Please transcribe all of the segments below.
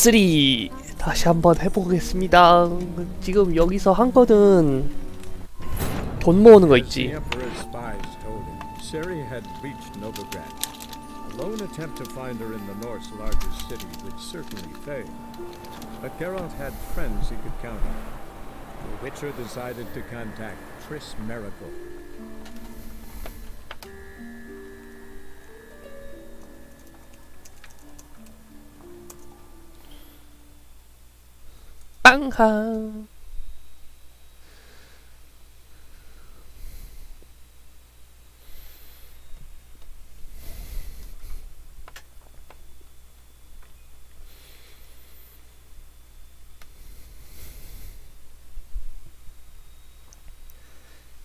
3 다시 한번 해보겠습니다. 지금 여기서 한 거는 돈 모으는 거 있지. Ciri had reached Novigrad. A lone attempt to find her in the North's largest city would certainly fail. But Geralt had friends he could count on. The Witcher decided to contact Triss Merigold. 빵하.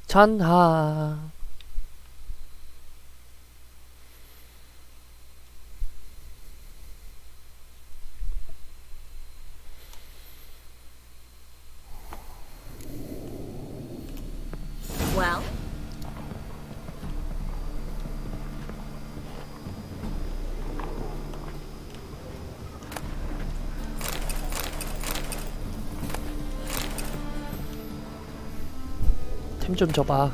전하. Well? 템 좀 줘봐.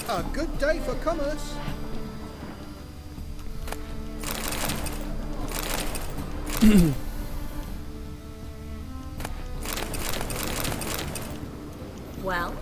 A good day for commerce. Well?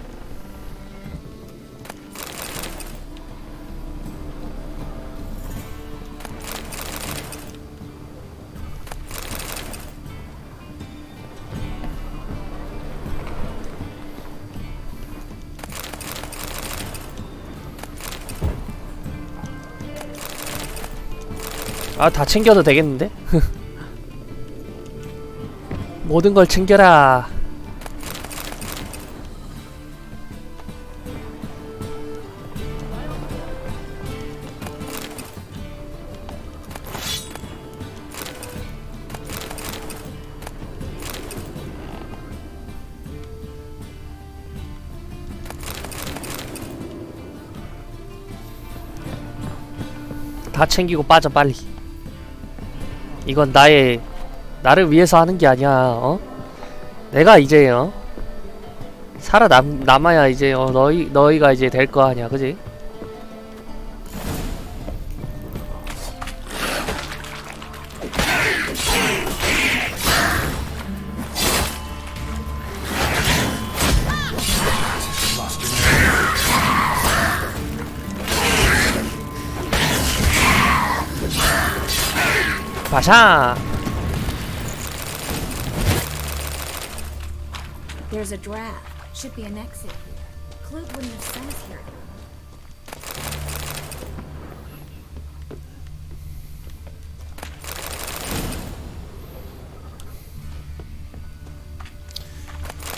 아, 다 챙겨도 되겠는데? 모든 걸 챙겨라. 다 챙기고 빠져 빨리. 이건 나를 위해서 하는 게 아니야. 어? 내가 이제 살아남아야 이제 너희가 이제 될 거 아니야, 그지? 바샤. There's a draft. Should be an exit here. Clue wouldn't have sent us here.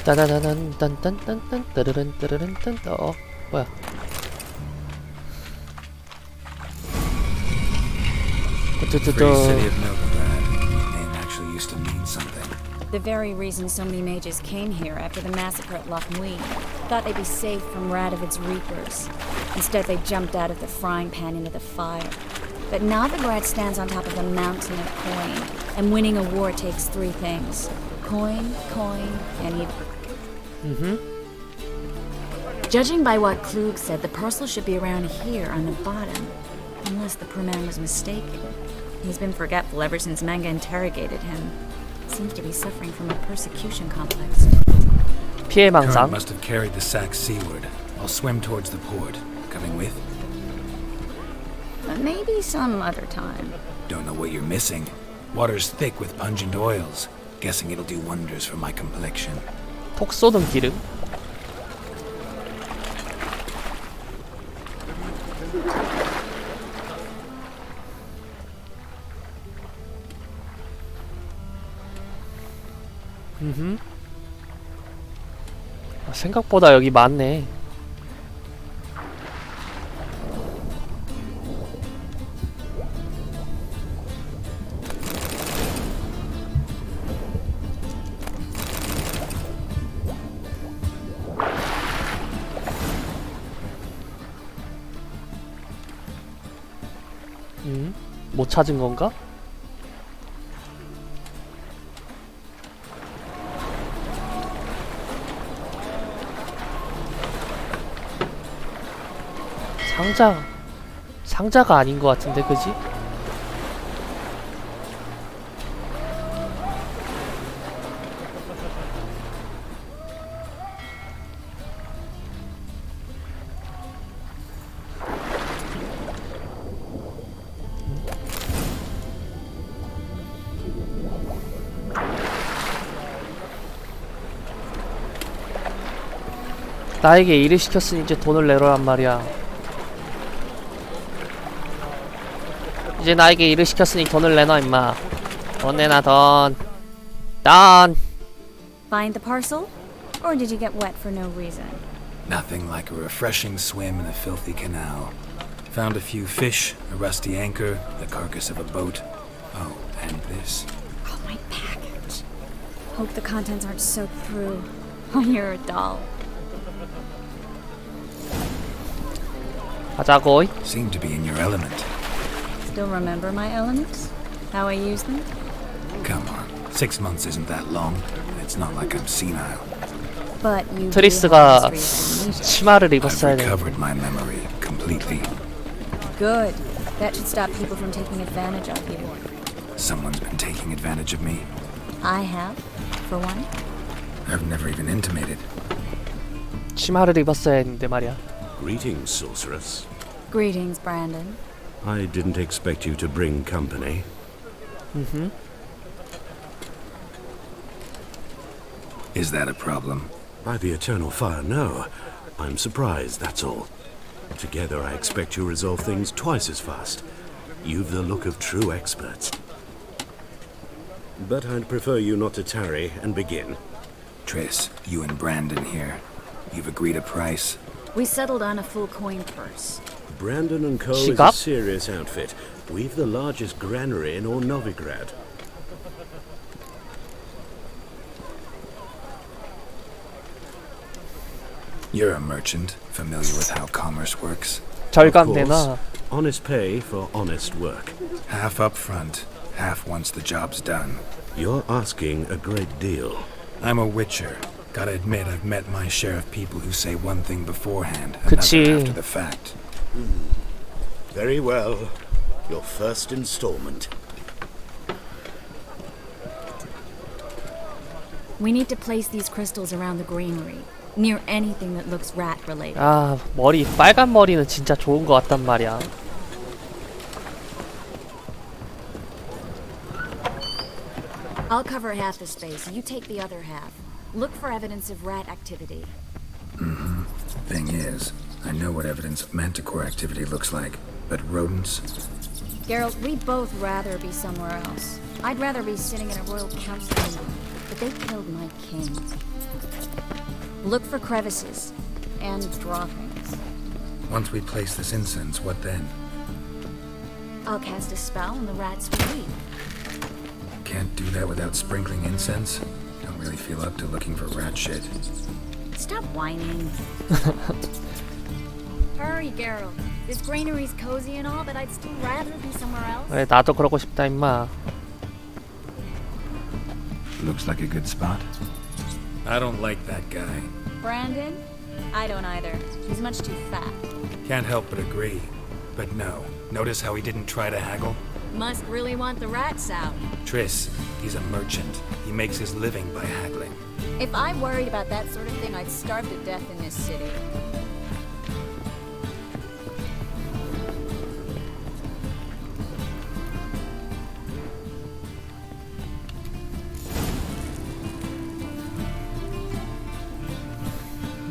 따다다단 딴딴딴딴 따르른 따르른 딴. 뭐야? Free city of Novigrad. Name actually used to mean something. The very reason so many mages came here after the massacre at Loch Muin. Thought they'd be safe from Radovid's reapers. Instead, they jumped out of the frying pan into the fire. But Novigrad stands on top of a mountain of coin, and winning a war takes three things. Coin, and evil. Judging by what Klug said, the parcel should be around here on the bottom. Unless the poor man was mistaken. He's been forgetful ever since Manga interrogated him. Seems to be suffering from a persecution complex. 피해망상. Current must have carried the sack seaward. I'll swim towards the port. Coming with? Maybe some other time. Don't know what you're missing. Water's thick with pungent oils. Guessing it'll do wonders for my complexion. 톡 쏘는 기름. 생각보다 여기 많네. 못 찾은 건가? 상자가 아닌 것 같은데, 그지? 나에게 일을 시켰으니 이제 돈을 내놓으란 말이야. 이제 나에게 일을 시켰으니 돈을 내놔, 임마. 돈 내놔, 돈. 돈! Find the parcel? Or did you get wet for no reason? Nothing like a refreshing swim in a filthy canal. Found a few fish, a rusty anchor, the carcass of a boat. Oh, and this. Oh, my package. Hope the contents aren't soaked through. Oh, you're a doll. 가자고. Seem to be in your element. Still remember my elements? How I use them? Come on. 6 months isn't that long. It's not like I'm senile. But you do 트리스가 have a history of amnesia. 치마를 I've 입었어야 돼. recovered my memory completely. Good. That should stop people from taking advantage of you. Someone's been taking advantage of me. I have, for one. I've never even intimated. 치마를 입었어야 했는데 말이야. Greetings, sorceress. Greetings, Brandon. I didn't expect you to bring company. Is that a problem? By the eternal fire, no. I'm surprised, that's all. Together I expect you resolve things twice as fast. You've the look of true experts. But I'd prefer you not to tarry and begin. Triss, you and Brandon here. You've agreed a price? We settled on a full coin purse. Brandon and Co. is a Shikap? serious outfit. We've the largest granary in all Novigrad. You're a merchant, familiar with how commerce works. 절감 Of course, 내놔. honest pay for honest work. Half up front, half once the job's done. You're asking a great deal. I'm a witcher. Gotta admit, I've met my share of people who say one thing beforehand, 그치. another after the fact. Very well. Your first installment. We need to place these crystals around the granary, near anything that looks rat-related. 아, 머리 빨간 머리는 진짜 좋은 것 같단 말이야. I'll cover half the space, you take the other half. Look for evidence of rat activity. Thing is, I know what evidence of manticore activity looks like, but rodents? Geralt, we'd both rather be somewhere else. I'd rather be sitting in a royal council meeting, but they killed my king. Look for crevices and droppings. Once we place this incense, what then? I'll cast a spell and the rats will leave. Can't do that without sprinkling incense? Don't really feel up to looking for rat shit. Stop whining. Hurry, Geralt. This granary's cozy and all, but I'd still rather be somewhere else. 그래, 나도 그러고 싶다 임마. Looks like a good spot. I don't like that guy. Brandon? I don't either. He's much too fat. Can't help but agree. But no, notice how he didn't try to haggle? Must really want the rats out. Triss, he's a merchant. He makes his living by haggling. If I worried about that sort of thing, I'd starve to death in this city.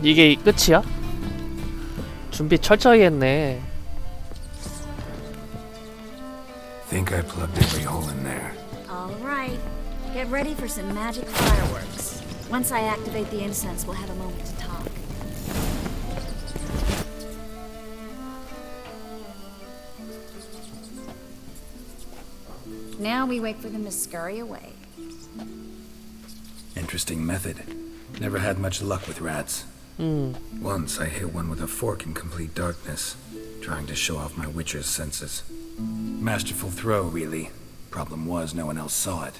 이게 끝이야? 준비 철저히 했네. Think I plugged every hole in there. All right. Get ready for some magic fireworks. Once I activate the incense, we'll have a moment to talk. Now we wait for them to scurry away. Interesting method. Never had much luck with rats. Once I hit one with a fork in complete darkness, trying to show off my witcher's senses. Masterful throw, really. Problem was, no one else saw it.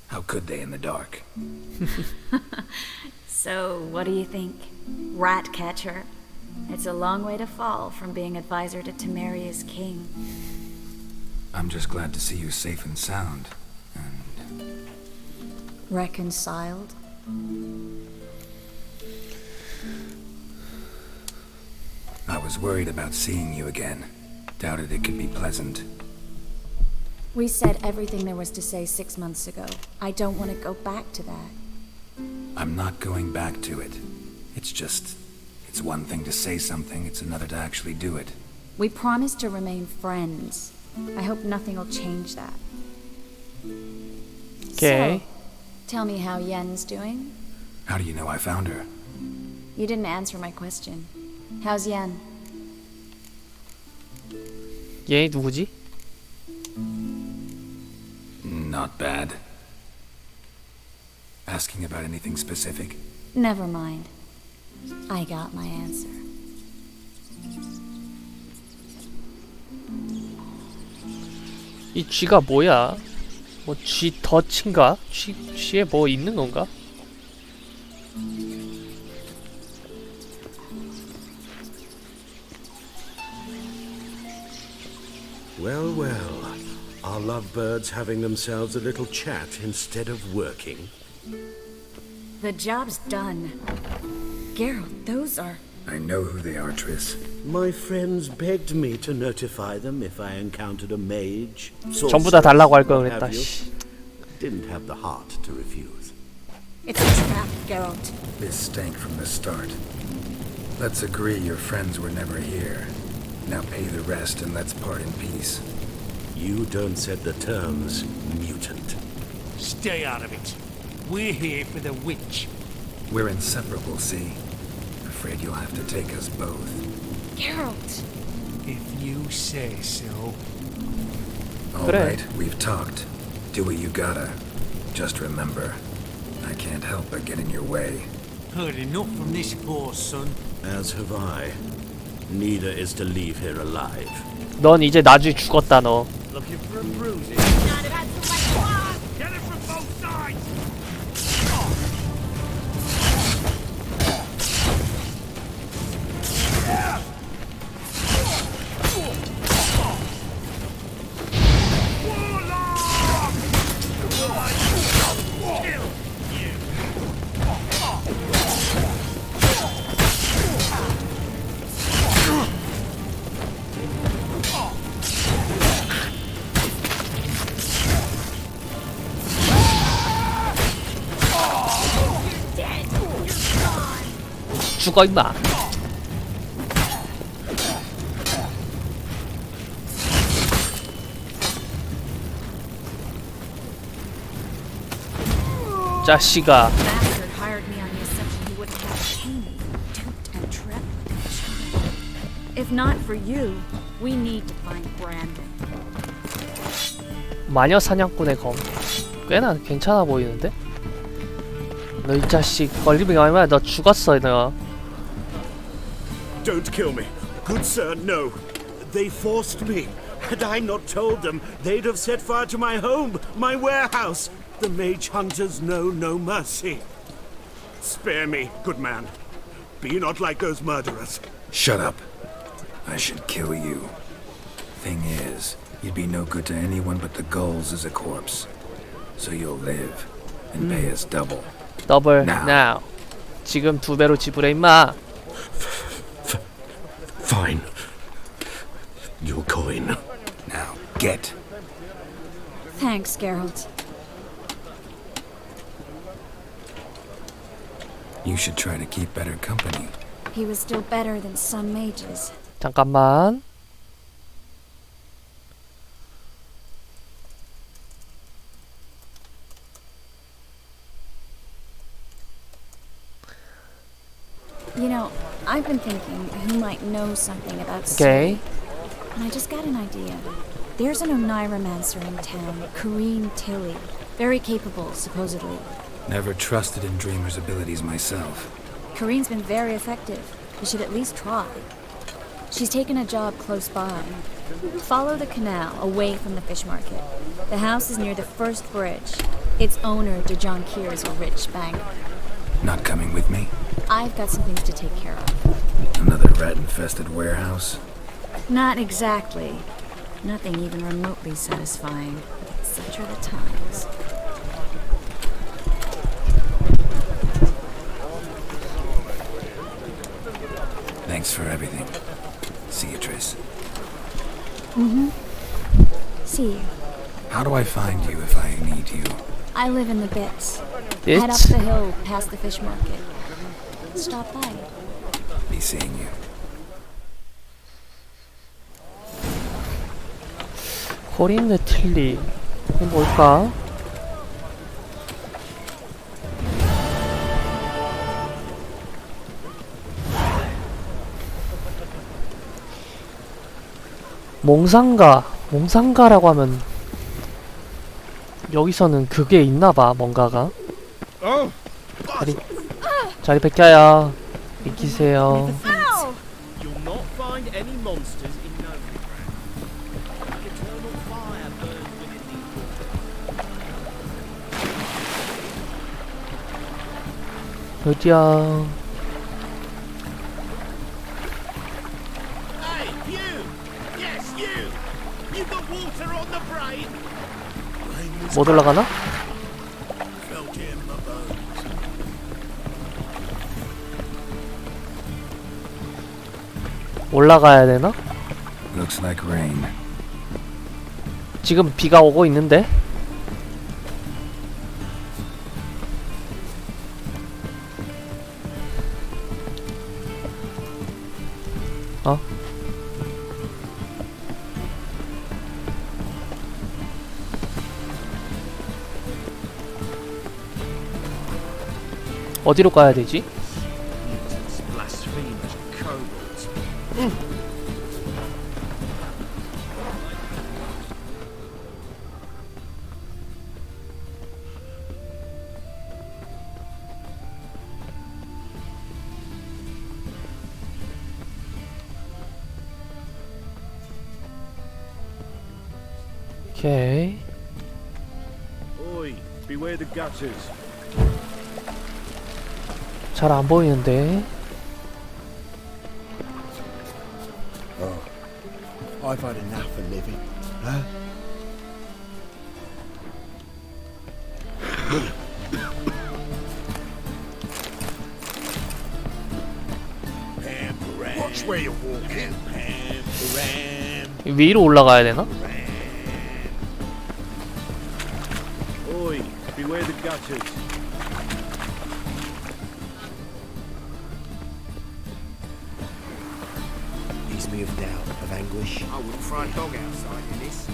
How could they in the dark? So, what do you think? Rat catcher? It's a long way to fall from being advisor to Temeria's king. I'm just glad to see you safe and sound. And Reconciled? I was worried about seeing you again. Doubted it could be pleasant. We said everything there was to say 6 months ago. I don't want to go back to that. I'm not going back to it. It's one thing to say something, it's another to actually do it. We promised to remain friends. I hope nothing will change that. Okay. So, tell me how Yen's doing? How do you know I found her? You didn't answer my question. How's Yen? 얘 누구지? Not bad. Asking about anything specific? Never mind. I got my answer. 이 쥐가 뭐야? 뭐 쥐 덫인가? 쥐에 뭐 있는 건가? Well, well. Are lovebirds having themselves a little chat instead of working? The job's done. Geralt, those are... I know who they are, Triss. My friends begged me to notify them if I encountered a mage. 전부 다 달라고 할 걸 what 그랬다. have you. 씨. Didn't have the heart to refuse. It's a trap, Geralt. This stank from the start. Let's agree your friends were never here. Now pay the rest and let's part in peace. You don't set the terms, mutant. Stay out of it. We're here for the witch. We're inseparable, see? Afraid you'll have to take us both. Geralt! If you say so. All 그래. right, we've talked. Do what you gotta. Just remember, I can't help but get in your way. Heard enough from this horse, son. As have I. Neither is to leave here alive. 넌 이제 나중에 죽었다 너. Looking for a bruising. Get it from both sides! 죽어 임마. 자식아. Bastard hired me on the assumption he wouldn't have to pay me. Duped and trapped like a child. If not for you, we need to find Brandon. 마녀 사냥꾼의 검. 꽤나 괜찮아 보이는데? 너 이 자식 걸리면 얼마야? 너 죽었어 너. Don't kill me. Good sir, no. They forced me. Had I not told them, they'd have set fire to my home, my warehouse. The mage hunters know no mercy. Spare me, good man. Be not like those murderers. Shut up. I should kill you. Thing is, you'd be no good to anyone but the gulls as a corpse. So you'll live and pay us double. 더블 Now. now. 지금 2배로 지불해 임마. Fine. Your coin. Now, get. Thanks, Geralt. You should try to keep better company. He was still better than some mages. 잠깐만. You know, I've been thinking who might know something about Okay. Surrey, and I just got an idea. There's an Oneiromancer in town, Corrine Tilly. Very capable, supposedly. Never trusted in Dreamer's abilities myself. Corrine's been very effective. You should at least try. She's taken a job close by. Follow the canal away from the fish market. The house is near the first bridge. Its owner, DeJohn Keir, is a rich banker. Not coming with me? I've got some things to take care of. Another rat-infested warehouse? Not exactly. Nothing even remotely satisfying. But such are the times. Thanks for everything. See you, Triss. See you. How do I find you if I need you? I live in the Bits. Head up Bits? the hill past the fish market. Stop by. Be seeing you. 코린 네틸리. 이게 뭘까? 몽상가라고 하면 여기서는 그게 있나봐, 뭔가가. 자리 백혀야 비키세요. You'll not find any monsters in Novigrad. Like eternal fire burns within these walls. 어디야? Hey, you! Yes, you! You got water on the brain? 못 올라가나? Felt it in my bones. 올라가야 되나? Looks like rain. 지금 비가 오고 있는데? 어? 어디로 가야 되지? Blasphemous kobolds. 오케이. Oi, beware the gutters. 잘 안 보이는데. I've had enough of living. Huh? Watch where you're walking. 위로 올라가야 되나? Oi, beware the gutters. Ease me of doubt, of anguish. I wouldn't fry a dog outside in this.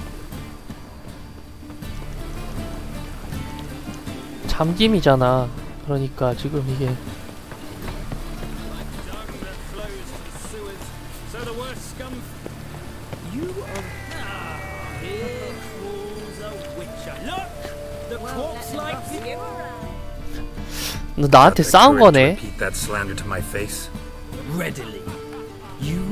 잠김이잖아. 그러니까 지금 이게 Dung that flows to the sewers. So the worst scum. You are. Ah, here crawls a witcher. Look! The corpse like. 너 나한테 싸운 Courage to 거네. repeat that slander to my face? Readily. You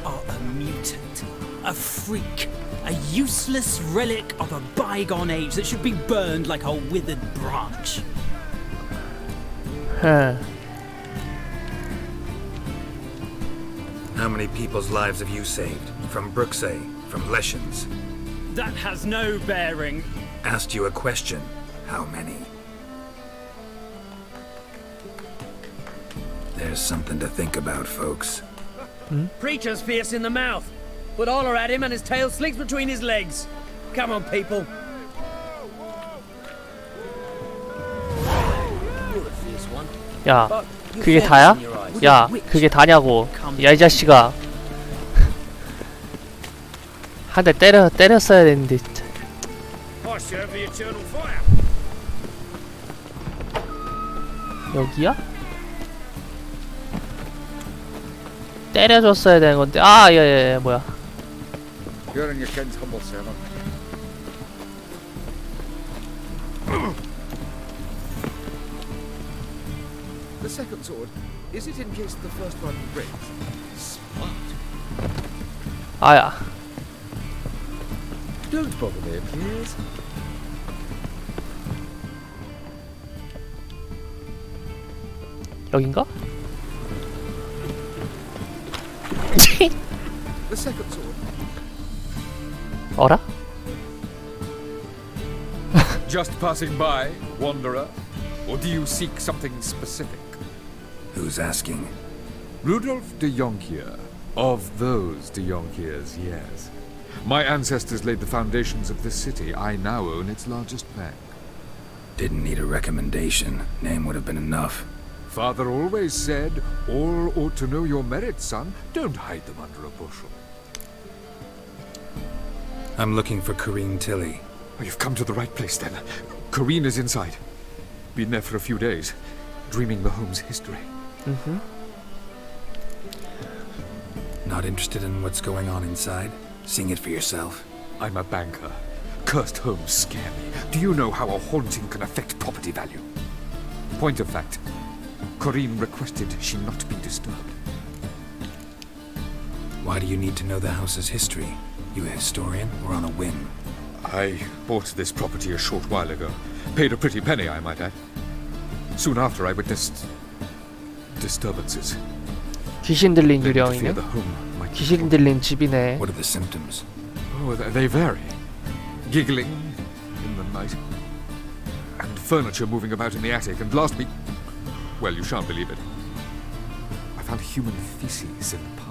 are a mutant, a freak, a useless relic of a bygone age that should be burned like a withered branch. 흠. How many people's lives have you saved? From Bruxay, from Leshens? That has no bearing. Asked you a question. How many? There's something to think about, folks. Preacher's fierce in the mouth. Put Oller at him and his tail slinks between his legs. Come on, people. You're a fierce one. 야, But you're 그게 fairness 다야? in your eyes. 야, 그게 다냐고. 야, 이 자식아. 한 대 때렸어야 되는데. 진짜. I serve the eternal fire. 여기야? 때려줬어야 되는 건데. 아, 예, 뭐야. You're in your king's humble servant. The second sword, is it in case the first one breaks? Smart. 아야. Don't bother me, please. 여긴가? The second sword. 어라? Just passing by, wanderer? Or do you seek something specific? Who's asking? Rudolf de Jonkier. Of those de Jonkiers, yes. My ancestors laid the foundations of this city. I now own its largest bank. Didn't need a recommendation. Name would have been enough. Father always said, all ought to know your merits, son. Don't hide them under a bushel. I'm looking for Corrine Tilly. Oh, you've come to the right place, then. Corrine is inside. Been there for a few days, dreaming the home's history. Mm-hmm. Not interested in what's going on inside? Seeing it for yourself? I'm a banker. Cursed homes scare me. Do you know how a haunting can affect property value? Point of fact, Corrine requested she not be disturbed. Why do you need to know the house's history? You a historian or on a whim? I bought this property a short while ago. Paid a pretty penny, I might add. Soon after, I witnessed disturbances. 귀신 들린 Led me to fear 유령이네. the home might be 귀신 들린 집이네. What are the symptoms? Oh, they vary. Giggling in the night. And furniture moving about in the attic. And last week... Well, you shan't believe it. I found human feces in the parlor.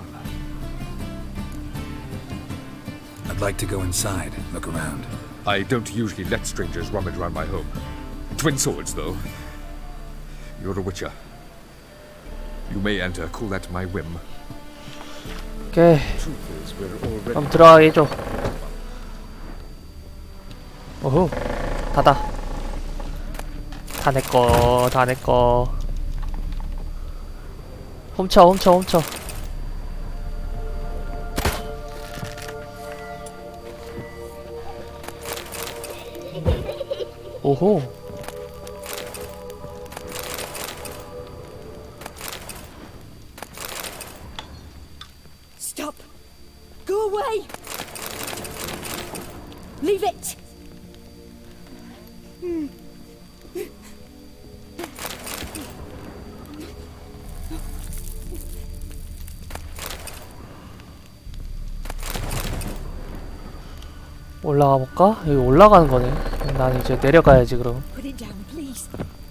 I'd like to go inside, look around. I don't usually let strangers rummage around my home. Twin swords, though. You're a witcher. You may enter. Call that my whim. 오케이. Truth is, we're already 그럼 들어가게 해줘. 오호. 닫아. 다 내꺼. 다 내꺼. 훔쳐 훔쳐 훔쳐. 오호. Stop! Go away! Leave it! 올라가 볼까? 여기 올라가는 거네. 난 이제 내려가야지 그럼. Put it down, please.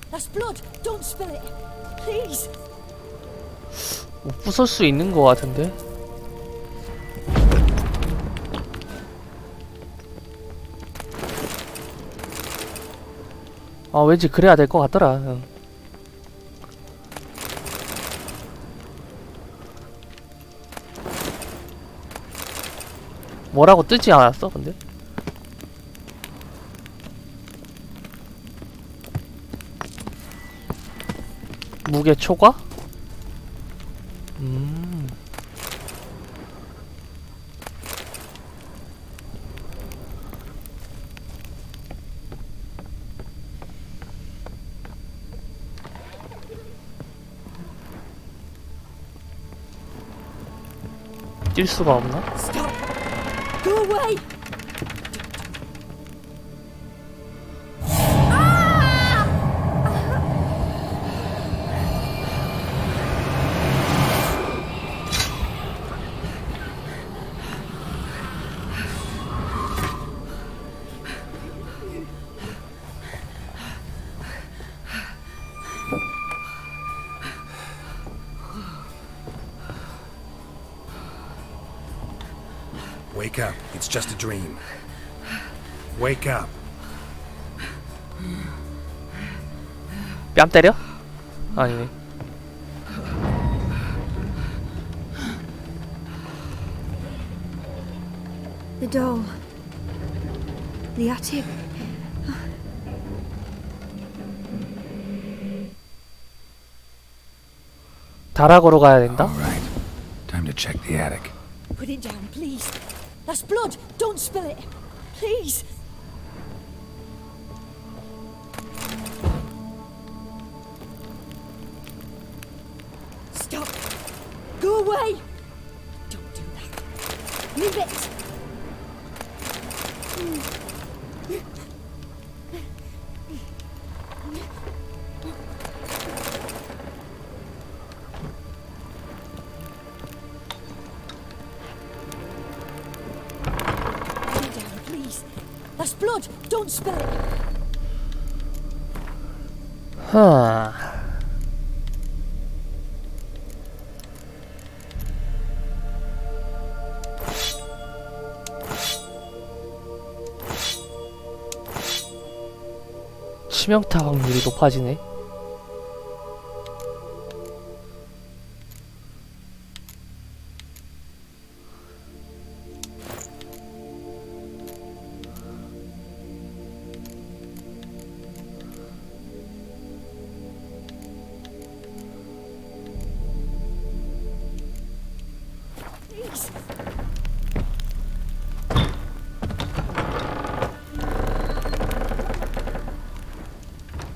That's blood. Don't spill it. Please. 뭐 부술 수 있는 거 같은데. 아 왠지 그래야 될 것 같더라. 응. 뭐라고 뜨지 않았어 근데? 무게 초과? 뛸 수가 없나? Stop. Go away. Wake up. It's just a dream. Wake up. 뺨 때려? 아니네. The doll. The attic. 다락으로 가야 된다? All right. Time to check the attic. Put it down, please. That's blood. Don't spill it. Please. Stop. Go away. Don't do that. Leave it. blood! Don't spill it! Huh. 치명타 확률이 높아지네.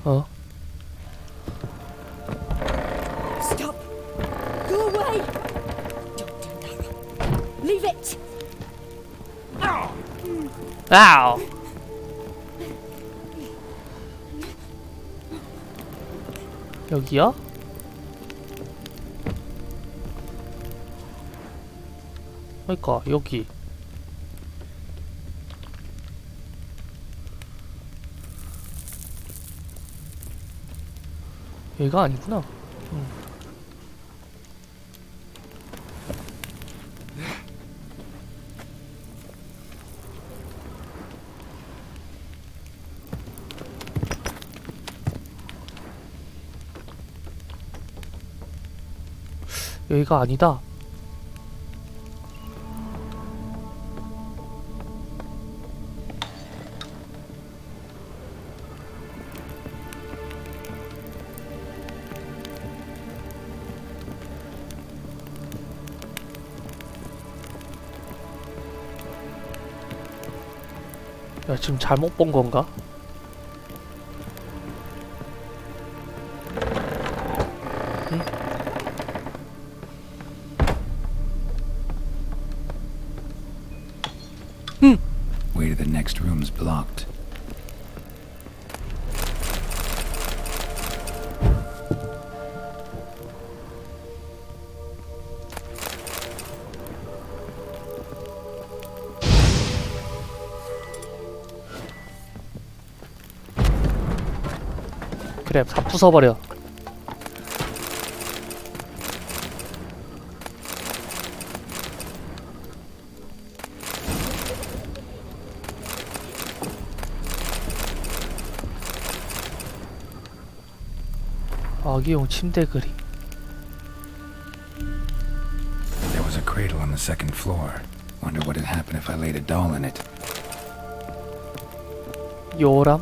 어? Stop! Go away! Don't do that. Leave it! 아우. 여기야? 그러니까 여기. 여기가 아니구나. 여기가 아니다. 야, 지금 잘못 본 건가? Way to the next room's blocked. 그래, 다 부숴버려. 아기용 침대 그림. There was a cradle on the second floor. Wonder what would happen if I laid a doll in it. 요람?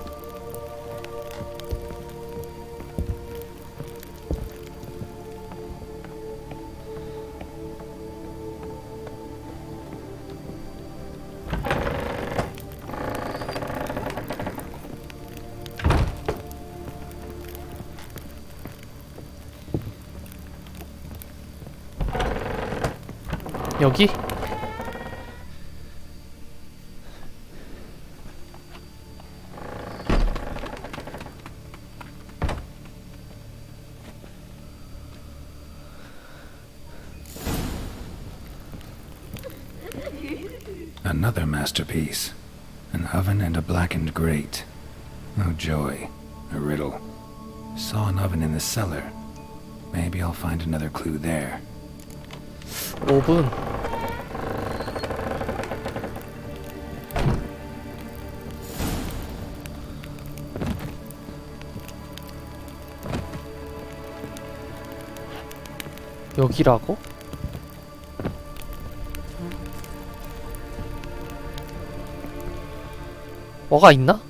여기? Another masterpiece. An oven and a blackened grate. Oh joy. A riddle. Saw an oven in the cellar. Maybe I'll find another clue there. 오븐. 여기라고? 뭐가 있나?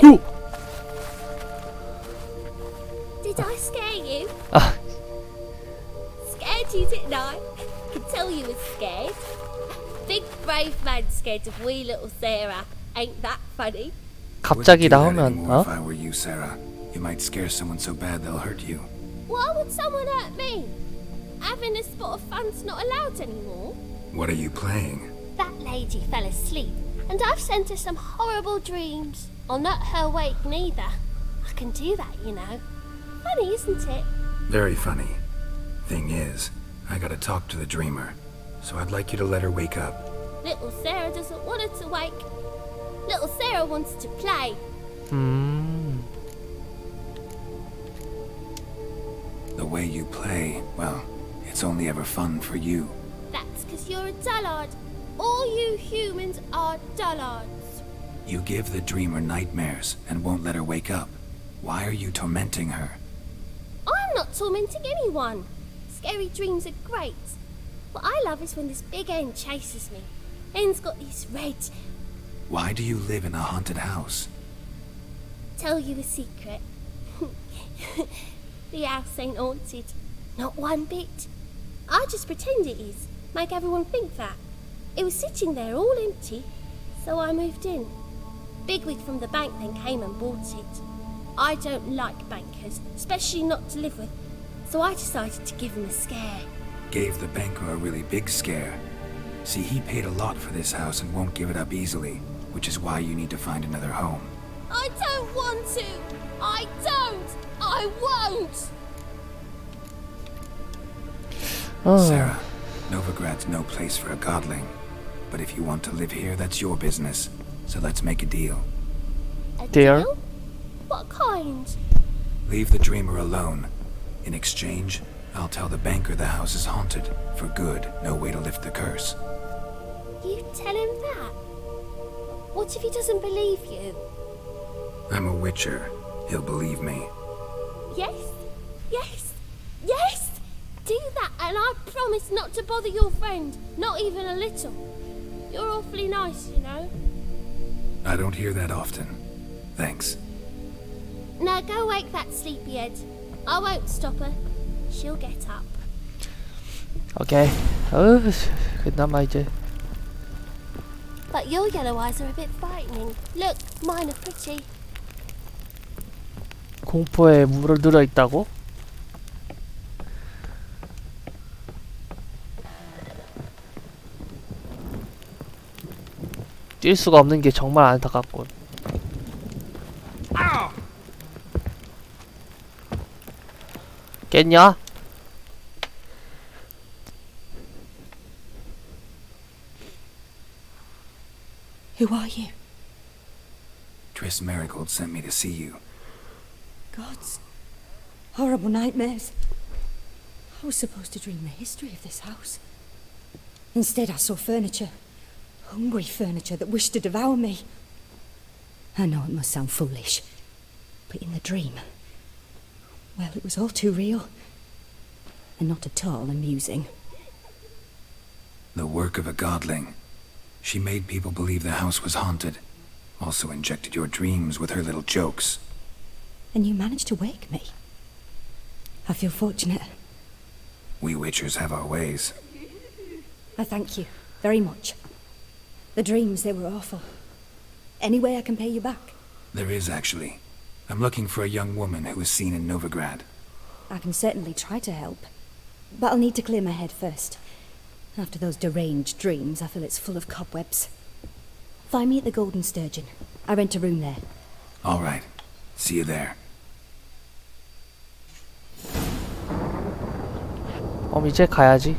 요! Did I scare you? 아, Scared you, didn't I? Could tell you was scared. Big brave man scared of wee little Sarah. Ain't that funny? 갑자기 Wouldn't do that 나오면 anymore 어? If I were you, Sarah. You might scare someone so bad they'll hurt you. Why would someone hurt me? Having a spot of fun's not allowed anymore. What are you playing? That lady fell asleep, and I've sent her some horrible dreams. I'll not her awake neither. I can do that, you know. Funny, isn't it? Very funny. Thing is, I gotta talk to the dreamer, so I'd like you to let her wake up. Little Sarah doesn't want her to wake. Little Sarah wants to play. The way you play, well, it's only ever fun for you. That's because you're a dullard. All you humans are dullards. You give the dreamer nightmares and won't let her wake up. Why are you tormenting her? I'm not tormenting anyone. Scary dreams are great. What I love is when this big end chases me. End's got these red... Why do you live in a haunted house? Tell you a secret. The house ain't haunted. Not one bit. I just pretend it is. Make everyone think that. It was sitting there all empty, so I moved in. Bigwig from the bank then came and bought it. I don't like bankers, especially not to live with, so I decided to give him a scare. Gave the banker a really big scare. See, he paid a lot for this house and won't give it up easily, which is why you need to find another home. I don't want to! I don't! I won't! Sarah, Novigrad's no place for a godling. But if you want to live here, that's your business. So let's make a deal. A deal? What kind? Leave the dreamer alone. In exchange, I'll tell the banker the house is haunted. For good, no way to lift the curse. You tell him that? What if he doesn't believe you? I'm a witcher. He'll believe me. Yes, yes, yes! Do that and I promise not to bother your friend. Not even a little. You're awfully nice, you know. I don't hear that often. Thanks. Now go wake that sleepyhead. I won't stop her. She'll get up. Okay. 그나마 이제. But your yellow eyes are a bit frightening. Look, mine are pretty. 공포에 물들어 있다고? 뛸 수가 없는 게 정말 안타깝군. 깼냐? Who are you? Triss Marigold sent me to see you. Gods. Horrible nightmares. I was supposed to dream the history of this house. Instead, I saw furniture. Hungry furniture that wished to devour me. I know it must sound foolish, but in the dream, well, it was all too real. And not at all amusing. The work of a godling. She made people believe the house was haunted. Also injected your dreams with her little jokes. And you managed to wake me. I feel fortunate. We witchers have our ways. I thank you very much. The dreams, they were awful. Any way I can pay you back? There is, actually. I'm looking for a young woman who was seen in Novigrad. I can certainly try to help. But I'll need to clear my head first. After those deranged dreams, I feel it's full of cobwebs. Find me at the Golden Sturgeon. I rent a room there. All right. See you there. 이제 가야지.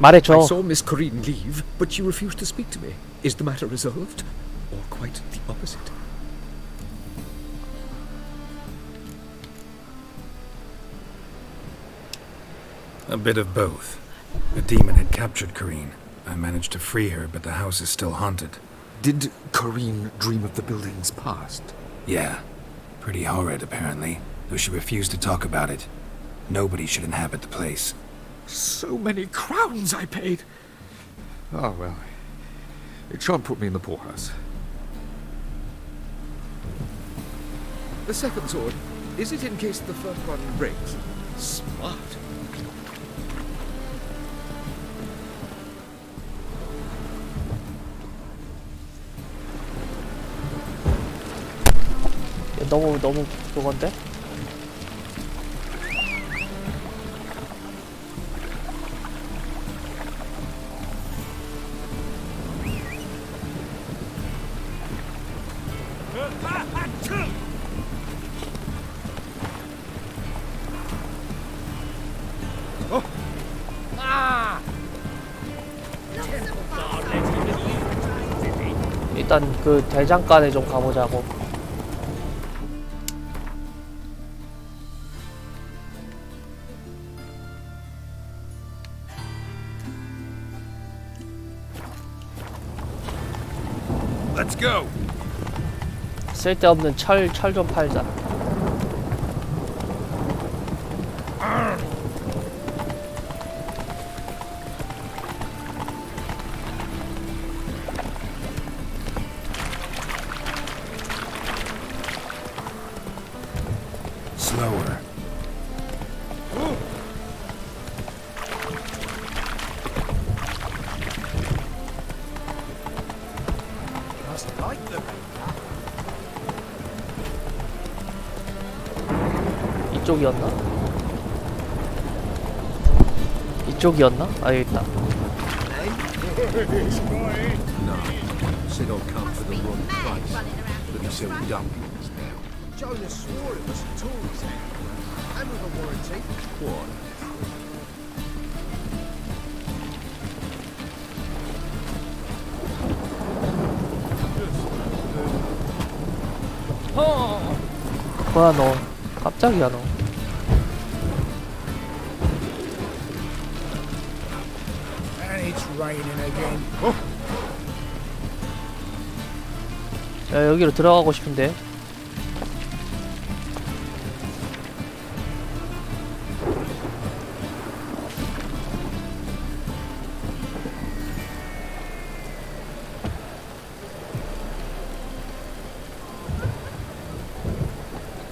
말해줘. I saw Miss Corinne leave, but she refused to speak to me. Is the matter resolved? Or quite the opposite? A bit of both. A demon had captured Corinne. I managed to free her, but the house is still haunted. Did Corinne dream of the building's past? Yeah. Pretty horrid, apparently, though she refused to talk about it. Nobody should inhabit the place. So many crowns I paid! Ah, well. It shan't put me in the poorhouse. The second sword, is it in case the first one breaks? Smart. 너무 그건데? 일단 그 대장간에 좀 가보자고. Let's go. 쓸데없는 철 좀 팔자. Slower. Must like the 이쪽이었나? 이쪽이었나? 아 여기 있다. No, said I'll come for the wrong place. But he sell dumplings now. Jonas swore it was a Tories act. And with a warranty. What? 뭐야 너? 갑자기야 너. And it's raining again. 야 여기로 들어가고 싶은데.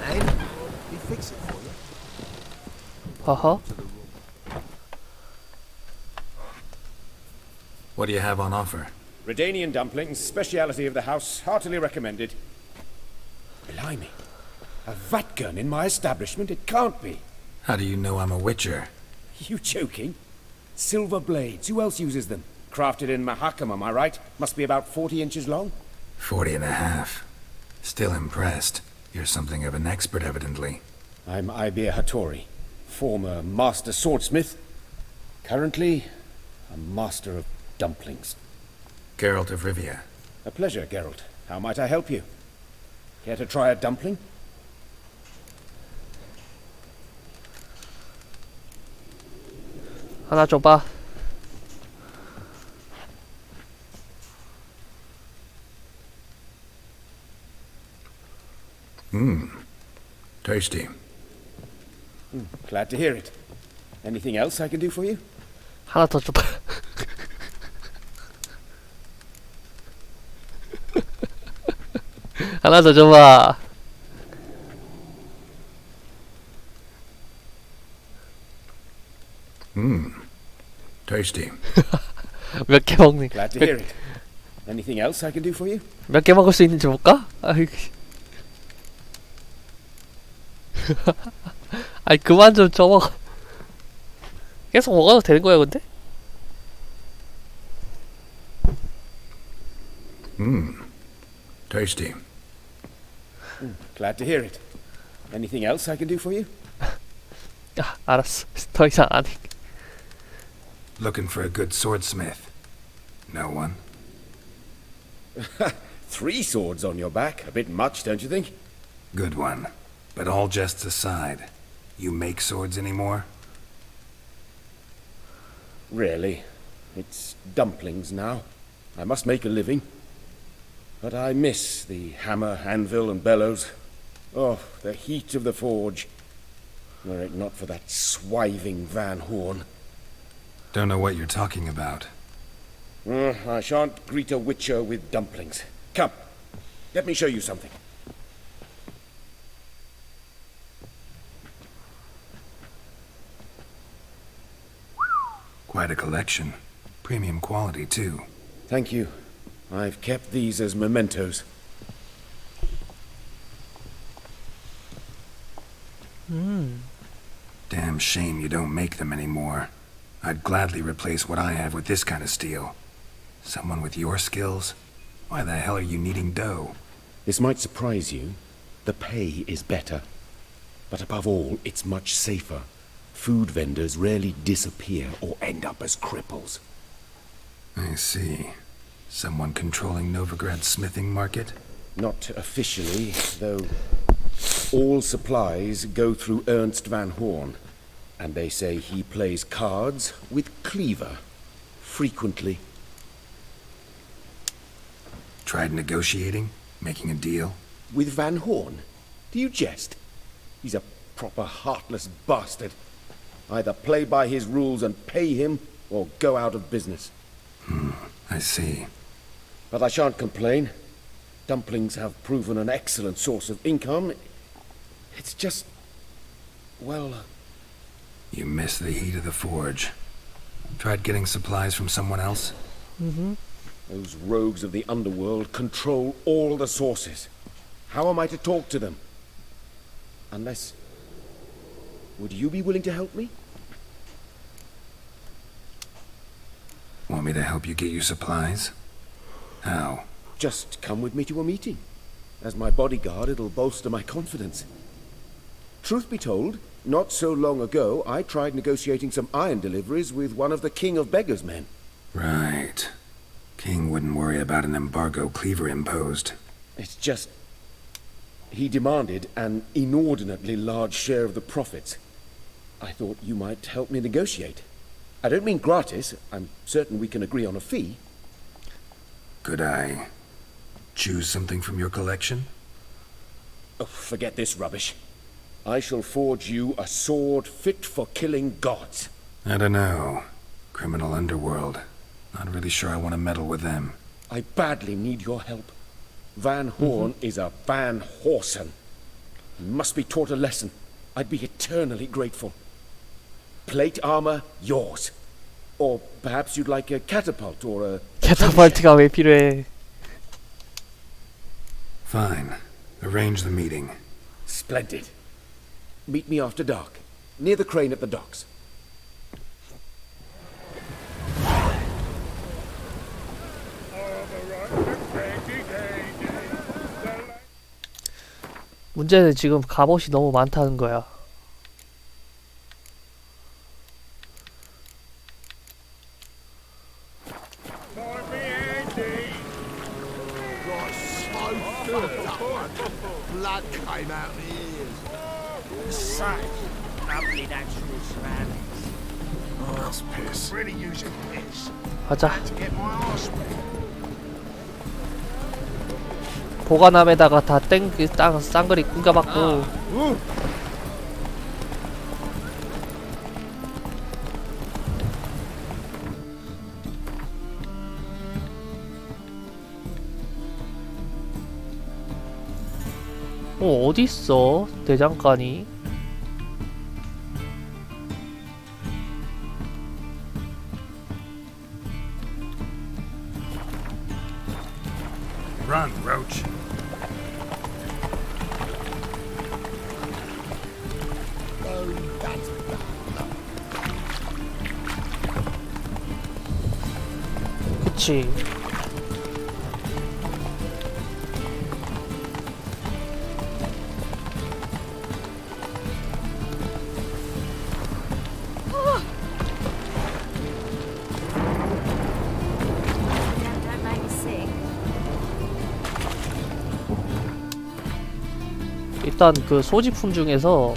And he fix it for you. 하하. What do you have on offer? Redanian dumplings, speciality of the house, heartily recommended. Blimey. A vat gun in my establishment? It can't be. How do you know I'm a witcher? You joking? Silver blades, who else uses them? Crafted in Mahakam, am I right? Must be about 40 inches long? 40 and a half. Still impressed. You're something of an expert, evidently. I'm Ibir Hattori, former master swordsmith. Currently, a master of dumplings. Geralt of Rivia. A pleasure, Geralt. How might I help you? Care to try a dumpling? 하나 줘봐. Tasty. Glad to hear it. Anything else I can do for you? 하나 더 줘봐. 하나 더 줘봐. Tasty. 몇 개 먹니? Glad to hear it. Anything else I can do for you? 몇 개 먹을 수 있는지 볼까? 아이. 아이 그만 좀 줘먹어. 계속 먹어도 되는 거야 근데? Tasty. Glad to hear it. Anything else I can do for you? 야, 알았어. 더 이상 안 해. Looking for a good swordsmith? No one? 3 swords on your back. A bit much, don't you think? Good one. But all jests aside, you make swords anymore? Really. It's dumplings now. I must make a living. But I miss the hammer, anvil, and bellows. Oh, the heat of the forge. Were it not for that swiving Van Horn. Don't know what you're talking about. I shan't greet a witcher with dumplings. Come, let me show you something. Quite a collection. Premium quality, too. Thank you. I've kept these as mementos. Damn shame you don't make them anymore. I'd gladly replace what I have with this kind of steel. Someone with your skills? Why the hell are you needing dough? This might surprise you. The pay is better. But above all, it's much safer. Food vendors rarely disappear or end up as cripples. I see. Someone controlling Novigrad's smithing market? Not officially, though all supplies go through Ernst van Horn. And they say he plays cards with Cleaver. Frequently. Tried negotiating? Making a deal? With Van Horn? Do you jest? He's a proper heartless bastard. Either play by his rules and pay him, or go out of business. I see. But I shan't complain. Dumplings have proven an excellent source of income. It's just... well... You miss the heat of the forge. Tried getting supplies from someone else? Those rogues of the underworld control all the sources. How am I to talk to them? Unless... would you be willing to help me? Want me to help you get you supplies? How? Just come with me to a meeting. As my bodyguard, it'll bolster my confidence. Truth be told, not so long ago, I tried negotiating some iron deliveries with one of the King of Beggars' men. Right. King wouldn't worry about an embargo Cleaver imposed. It's just... he demanded an inordinately large share of the profits. I thought you might help me negotiate. I don't mean gratis. I'm certain we can agree on a fee. Could I choose something from your collection? Oh, forget this rubbish. I shall forge you a sword fit for killing gods. I don't know. Criminal underworld. Not really sure I want to meddle with them. I badly need your help. Van Horn is a Van Horsen. He must be taught a lesson. I'd be eternally grateful. Plate armor, yours. Or perhaps you'd like a catapult or a... 캐타팔트가 왜 필요해? Fine. Arrange the meeting. Splendid. Meet me after dark, near the crane at the docks. 문제는 지금 갑옷이 너무 많다는 거야. Blood came out of my ears. Such lovely natural surroundings. Oh, that's piss. Really using piss. 가자. To get my arse wet. 보관함에다가 다 쌍그리 낑겨봤고. 어딨어 대장간이? Run, Roach. 그치. 일단 그 소지품 중에서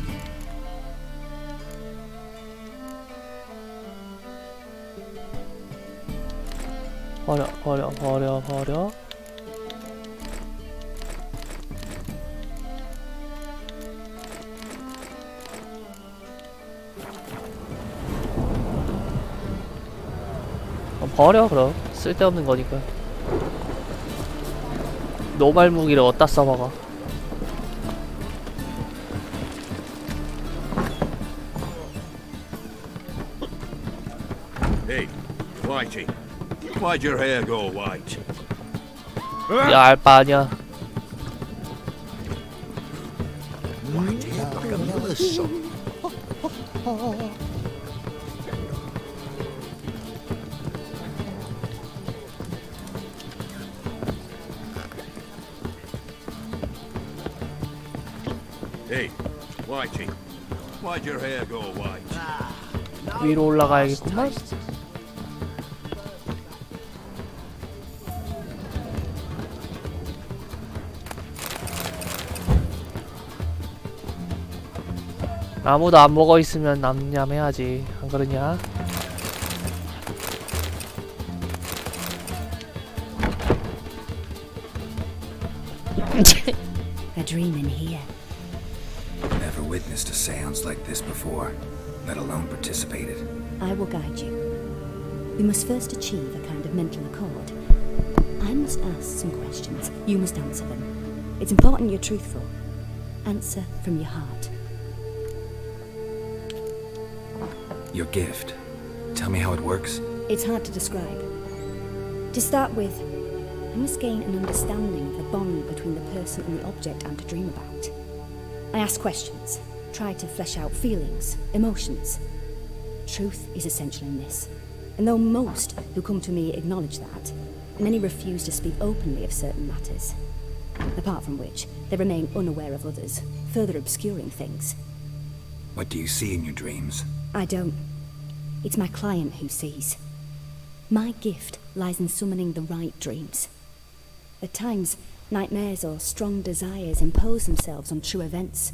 버려 버려. 그럼 쓸데없는 거니까. 노말 무기를 어디다 써먹어. Hey, Whitey, why'd your hair go white? 야, 알바 아니야. Whitey, like a miller's son. Hey, Whitey. Why'd your hair go white? 위로 올라가야겠구만. 아무도 안 먹어 있으면 냠냠해야지. 안 그러냐? A dream in here. Never witnessed a seance like this before, let alone participated. I will guide you. We must first achieve a kind of mental accord. I must ask some questions. You must answer them. It's important you're truthful. Answer from your heart. Your gift. Tell me how it works. It's hard to describe. To start with, I must gain an understanding of the bond between the person and the object I'm to dream about. I ask questions, try to flesh out feelings, emotions. Truth is essential in this. And though most who come to me acknowledge that, many refuse to speak openly of certain matters. Apart from which, they remain unaware of others, further obscuring things. What do you see in your dreams? I don't. It's my client who sees. My gift lies in summoning the right dreams. At times, nightmares or strong desires impose themselves on true events.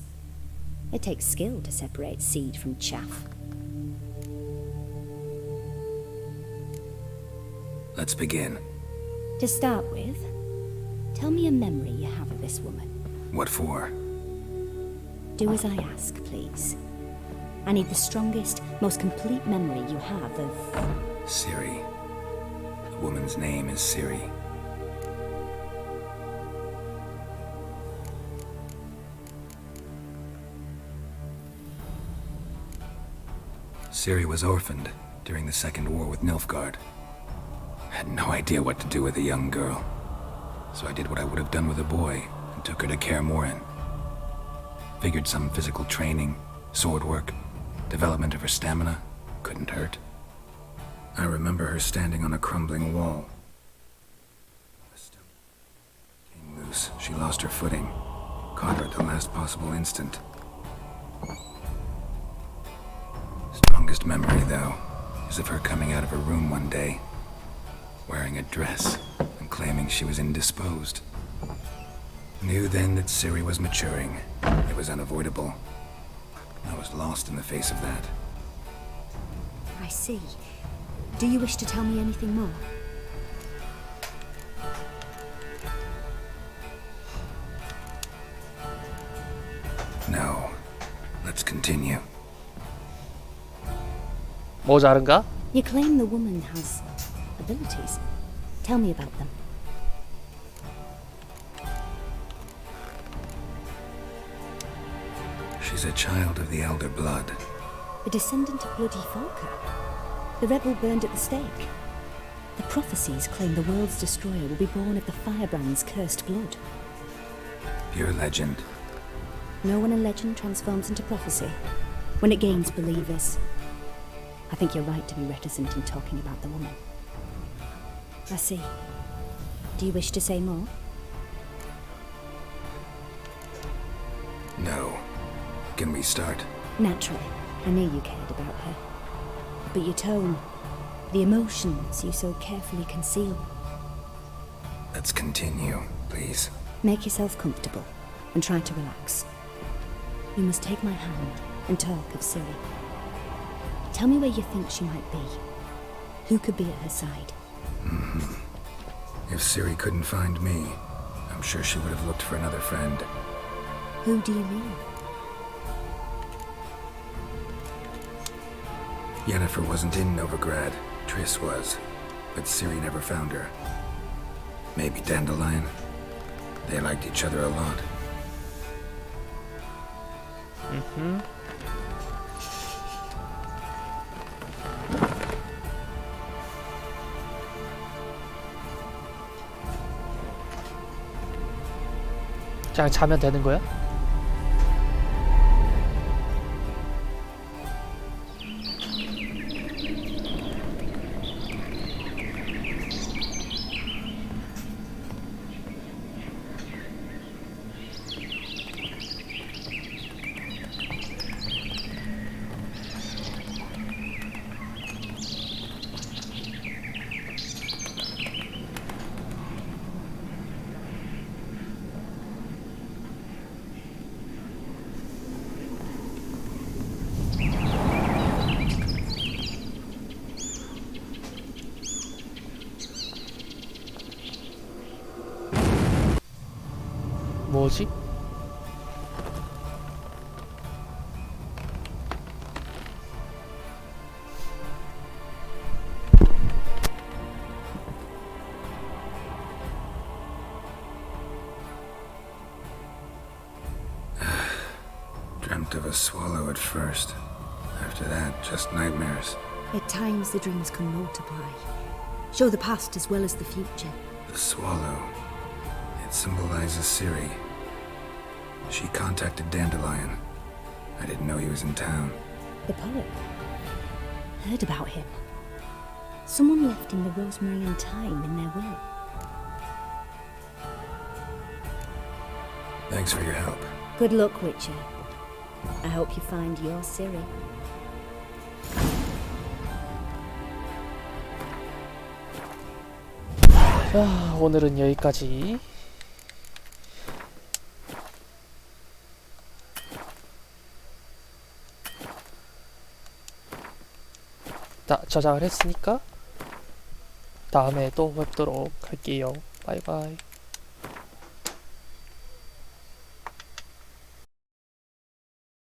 It takes skill to separate seed from chaff. Let's begin. To start with, tell me a memory you have of this woman. What for? Do as I ask, please. I need the strongest, most complete memory you have of... Ciri. The woman's name is Ciri. Ciri was orphaned during the Second War with Nilfgaard. I had no idea what to do with a young girl, so I did what I would have done with a boy and took her to Kaer Morhen. Figured some physical training, sword work, development of her stamina couldn't hurt. I remember her standing on a crumbling wall. The stone came loose. She lost her footing, caught her at the last possible instant. Strongest memory, though, is of her coming out of her room one day, wearing a dress and claiming she was indisposed. Knew then that Ciri was maturing. It was unavoidable. I was lost in the face of that. I see. Do you wish to tell me anything more? No. Let's continue. 모자른가? You claim the woman has abilities. Tell me about them. She's a child of the Elder Blood. A descendant of Bloody Falker. The rebel burned at the stake. The prophecies claim the world's destroyer will be born of the Firebrand's cursed blood. Pure legend. Know when a legend transforms into prophecy? When it gains believers. I think you're right to be reticent in talking about the woman. I see. Do you wish to say more? No. Can we start? Naturally. I knew you cared about her. But your tone, the emotions you so carefully conceal. Let's continue, please. Make yourself comfortable and try to relax. You must take my hand and talk of Ciri. Tell me where you think she might be. Who could be at her side? If Ciri couldn't find me, I'm sure she would have looked for another friend. Who do you mean? Yennefer wasn't in Novigrad. Triss was. But Ciri never found her. Maybe Dandelion. They liked each other a lot. 그냥 자면 되는 거야? 뭐지? Dreamt of a swallow at first. After that, just nightmares. At times, the dreams can multiply. Show the past as well as the future. The swallow. It symbolizes Ciri. She contacted Dandelion. I didn't know he was in town. The poet. Heard about him. Someone left him the rosemary and thyme in their will. Thanks for your help. Good luck, Witcher. I hope you find your Ciri. 자, 오늘은 여기까지. 자, 저장을 했으니까 다음에 또 뵙도록 할게요. 바이바이.